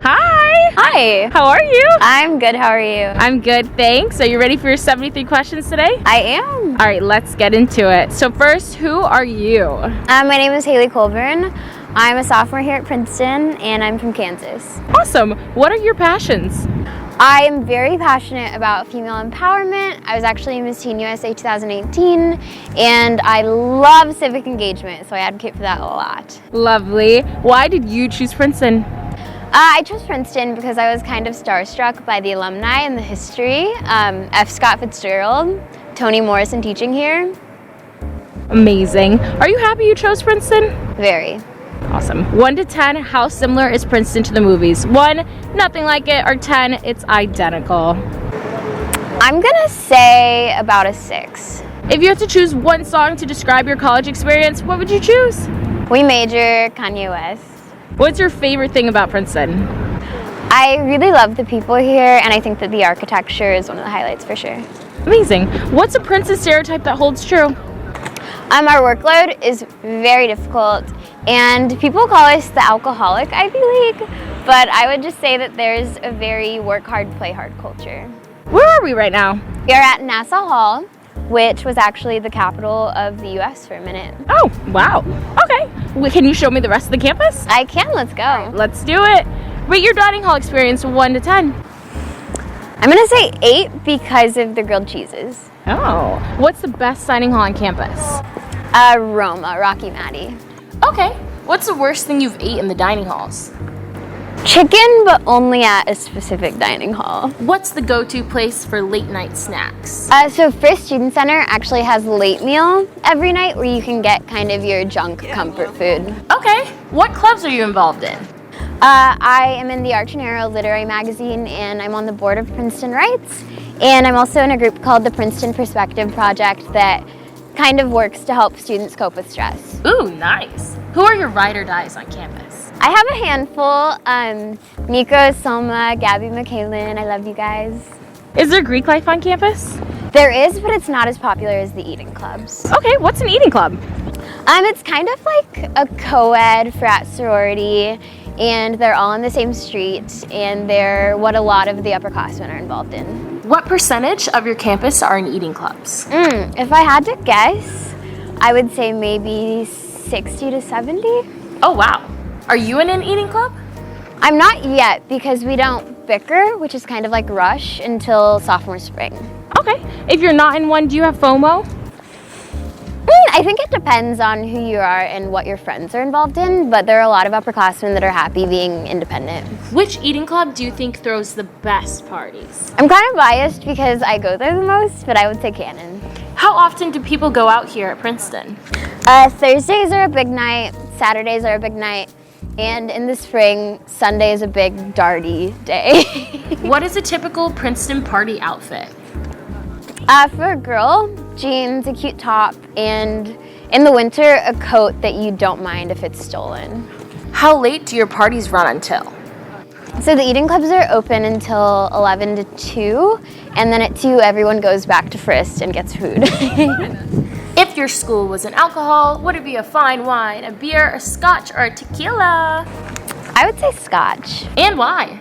Hi! Hi! How are you? I'm good, how are you? I'm good, thanks. Are you ready for your 73 questions today? I am. All right, let's get into it. So first, who are you? My name is 𝐋𝐄𝐓'𝐒. I'm a sophomore here at Princeton, and I'm from Kansas. Awesome. What are your passions? I am very passionate about female empowerment. I was actually Miss Teen USA 2018, and I love civic engagement, so I advocate for that a lot. Lovely. Why did you choose Princeton? I chose Princeton because I was kind of starstruck by the alumni and the history. 𝐋𝐄𝐓'𝐒, Toni Morrison teaching here. Amazing. Are you happy you chose Princeton? Very. Awesome. 1 to 10, how similar is Princeton to the movies? 1, nothing like it, or 10, it's identical. I'm gonna say about a 6. If you had to choose one song to describe your college experience, what would you choose? We major Kanye West. What's your favorite thing about Princeton? I really love the people here, and I think that the architecture is one of the highlights for sure. Amazing. What's a Princeton stereotype that holds true? Our workload is very difficult, and people call us the alcoholic Ivy League, but I would just say that there's a very work hard, play hard culture. Where are we right now? We are at Nassau Hall, which was actually the capital of the US for a minute. Oh, wow. Okay. Well, can you show me the rest of the campus? I can, let's go. Let's do it. Rate your dining hall experience 1 to 10. I'm gonna say 8 because of the grilled cheeses. Oh. What's the best dining hall on campus? Roma, Rocky Matty. Okay. What's the worst thing you've ate in the dining halls? Chicken, but only at a specific dining hall. What's the go-to place for late night snacks? So First Student Center actually has late meal every night where you can get kind of your junk comfort food. Okay. What clubs are you involved in? I am in the Art Literary Magazine, and I'm on the board of Princeton Writes, and I'm also in a group called the Princeton Perspective Project that kind of works to help students cope with stress. Ooh, nice. Who are your ride or dies on campus? I have a handful. Nico, Selma, Gabby, McKaylin, I love you guys. Is there Greek life on campus? There is, but it's not as popular as the eating clubs. Okay, what's an eating club? It's kind of like a co-ed frat sorority, and they're all on the same street, and they're what a lot of the upperclassmen are involved in. What percentage of your campus are in eating clubs? If I had to guess, I would say maybe 60 to 70. Oh, wow. Are you in an eating club? I'm not yet because we don't bicker, which is kind of like rush, until sophomore spring. Okay. If you're not in one, do you have FOMO? I think it depends on who you are and what your friends are involved in, but there are a lot of upperclassmen that are happy being independent. Which eating club do you think throws the best parties? I'm kind of biased because I go there the most, but I would say Cannon. How often do people go out here at Princeton? Thursdays are a big night, Saturdays are a big night, and in the spring, Sunday is a big darty day. What is a typical Princeton party outfit? For a girl, jeans, a cute top, and in the winter, a coat that you don't mind if it's stolen. How late do your parties run until? So the eating clubs are open until 11 to 2, and then at 2, everyone goes back to Frist and gets food. If your school was an alcohol, would it be a fine wine, a beer, a scotch, or a tequila? I would say scotch. And why?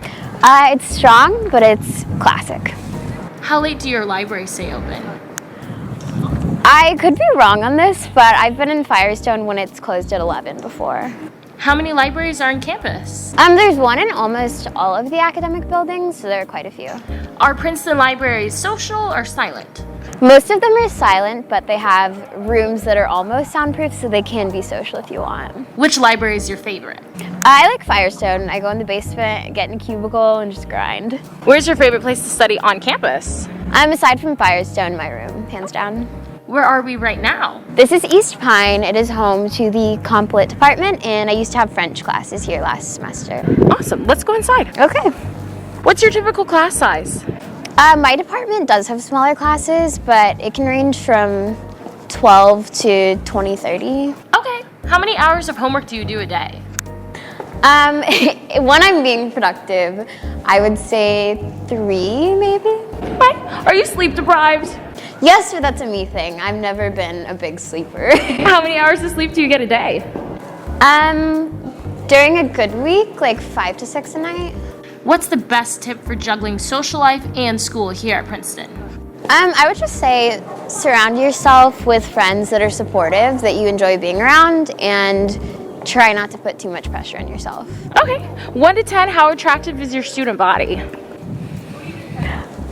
It's strong, but it's classic. How late do your libraries stay open? I could be wrong on this, but I've been in Firestone when it's closed at 11 before. How many libraries are on campus? There's one in almost all of the academic buildings, so there are quite a few. Are Princeton libraries social or silent? Most of them are silent, but they have rooms that are almost soundproof, so they can be social if you want. Which library is your favorite? I like Firestone. I go in the basement, get in a cubicle, and just grind. Where's your favorite place to study on campus? Aside from Firestone, my room, hands down. Where are we right now? This is East Pine. It is home to the Comp Lit department, and I used to have French classes here last semester. Awesome. Let's go inside. Okay. What's your typical class size? My department does have smaller classes, but it can range from 12 to 20, 30. Okay. How many hours of homework do you do a day? When I'm being productive, I would say 3, maybe. Okay. Are you sleep deprived? Yes, but that's a me thing. I've never been a big sleeper. How many hours of sleep do you get a day? During a good week, like 5 to 6 a night. What's the best tip for juggling social life and school here at Princeton? I would just say surround yourself with friends that are supportive, that you enjoy being around, and try not to put too much pressure on yourself. Okay, 1 to 10, how attractive is your student body?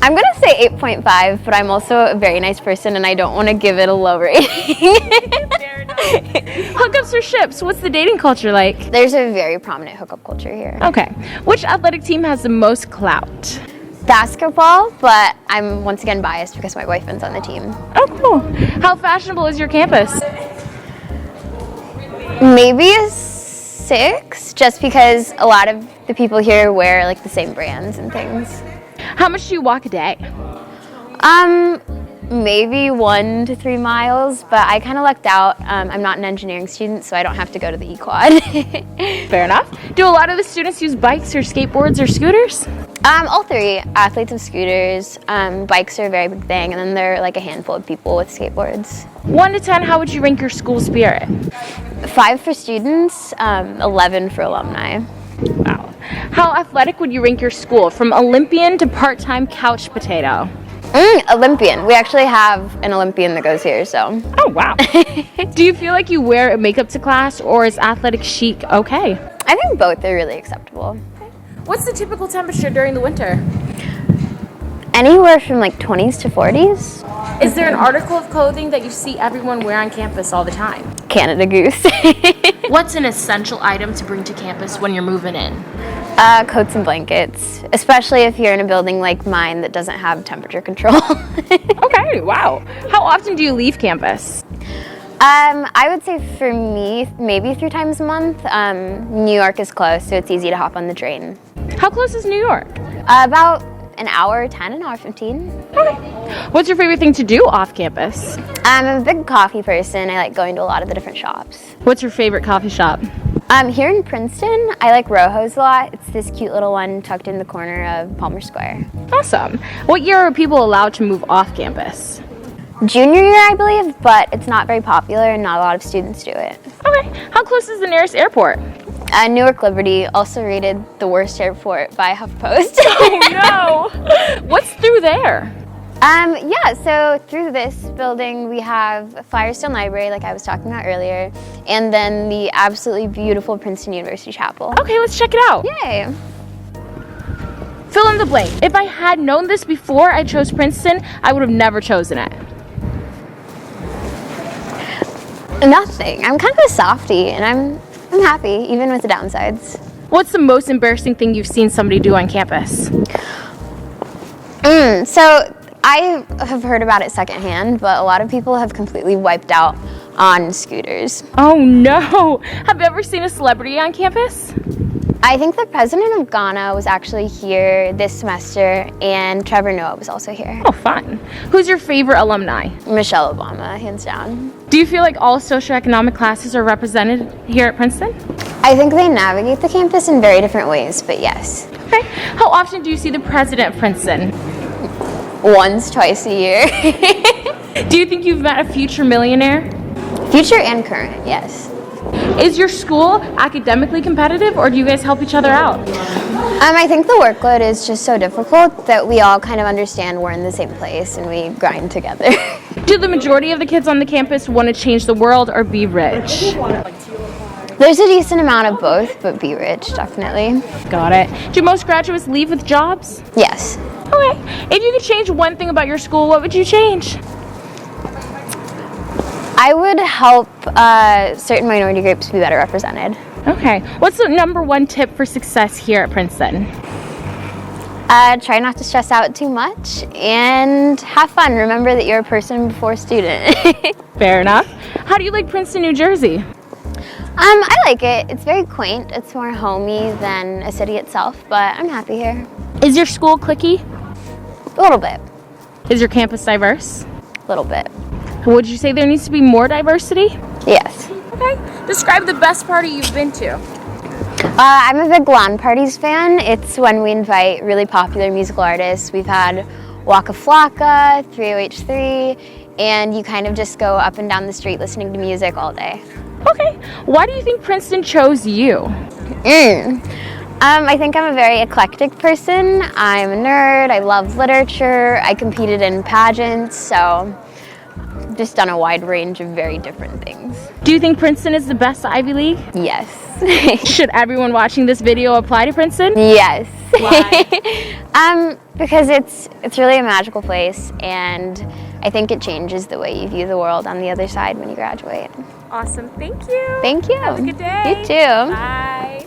I'm gonna say 8.5, but I'm also a very nice person and I don't want to give it a low rating. Fair enough. Hookups or ships, what's the dating culture like? There's a very prominent hookup culture here. Okay, which athletic team has the most clout? Basketball, but I'm once again biased because my boyfriend's on the team. Oh, cool. How fashionable is your campus? Maybe a 6, just because a lot of the people here wear like the same brands and things. How much do you walk a day? Maybe 1 to 3 miles, but I kind of lucked out. I'm not an engineering student, so I don't have to go to the 𝐋𝐄𝐓. Fair enough. Do a lot of the students use bikes or skateboards or scooters? All 3. Athletes have scooters, bikes are a very big thing, and then there are like a handful of people with skateboards. 1 to 10, how would you rank your school spirit? 5 for students, 11 for alumni. Wow. How athletic would you rank your school, from Olympian to part-time couch potato? Olympian. We actually have an Olympian that goes here, so. Oh, wow. Do you feel like you wear makeup to class, or is athletic chic okay? I think both are really acceptable. What's the typical temperature during the winter? Anywhere from like 20s to 40s. Is there an article of clothing that you see everyone wear on campus all the time? Canada Goose. What's an essential item to bring to campus when you're moving in? Coats and blankets, especially if you're in a building like mine that doesn't have temperature control. Okay, wow. How often do you leave campus? I would say for me, maybe 3 times a month. New York is close, so it's easy to hop on the train. How close is New York? About an hour 10, an hour 15. Okay. What's your favorite thing to do off campus? I'm a big coffee person. I like going to a lot of the different shops. What's your favorite coffee shop? Here in Princeton, I like Rojo's a lot. It's this cute little one tucked in the corner of Palmer Square. Awesome. What year are people allowed to move off campus? Junior year, I believe, but it's not very popular and not a lot of students do it. Okay. How close is the nearest airport? Newark Liberty, also rated the worst airport by HuffPost. Oh no! What's through there? Yeah, so through this building we have Firestone Library, like I was talking about earlier, and then the absolutely beautiful Princeton University Chapel. Okay, let's check it out. Yay! Fill in the blank. If I had known this before I chose Princeton, I would have never chosen it. Nothing. I'm kind of a softie, and I'm happy, even with the downsides. What's the most embarrassing thing you've seen somebody do on campus? So I have heard about it secondhand, but a lot of people have completely wiped out on scooters. Oh no! Have you ever seen a celebrity on campus? I think the president of Ghana was actually here this semester, and Trevor Noah was also here. Oh, fun. Who's your favorite alumni? Michelle Obama, hands down. Do you feel like all socioeconomic classes are represented here at Princeton? I think they navigate the campus in very different ways, but yes. Okay. How often do you see the president of Princeton? Once, twice a year. Do you think you've met a future millionaire? Future and current, yes. Is your school academically competitive, or do you guys help each other out? I think the workload is just so difficult that we all kind of understand we're in the same place and we grind together. Do the majority of the kids on the campus want to change the world or be rich? There's a decent amount of both, but be rich, definitely. Got it. Do most graduates leave with jobs? Yes. Okay. If you could change one thing about your school, what would you change? I would help certain minority groups be better represented. Okay. What's the #1 tip for success here at Princeton? Try not to stress out too much and have fun. Remember that you're a person before a student. Fair enough. How do you like Princeton, New Jersey? I like it. It's very quaint. It's more homey than a city itself, but I'm happy here. Is your school cliquey? A little bit. Is your campus diverse? A little bit. Would you say there needs to be more diversity? Yes. Okay. Describe the best party you've been to. I'm a big lawn parties fan. It's when we invite really popular musical artists. We've had Waka Flocka, 3OH3, and you kind of just go up and down the street listening to music all day. Okay. Why do you think Princeton chose you? I think I'm a very eclectic person. I'm a nerd, I love literature, I competed in pageants, so just done a wide range of very different things. Do you think Princeton is the best Ivy League? Yes. Should everyone watching this video apply to Princeton? Yes. Why? Because it's really a magical place, and I think it changes the way you view the world on the other side when you graduate. Awesome. Thank you. Thank you. Have a good day. You too. Bye.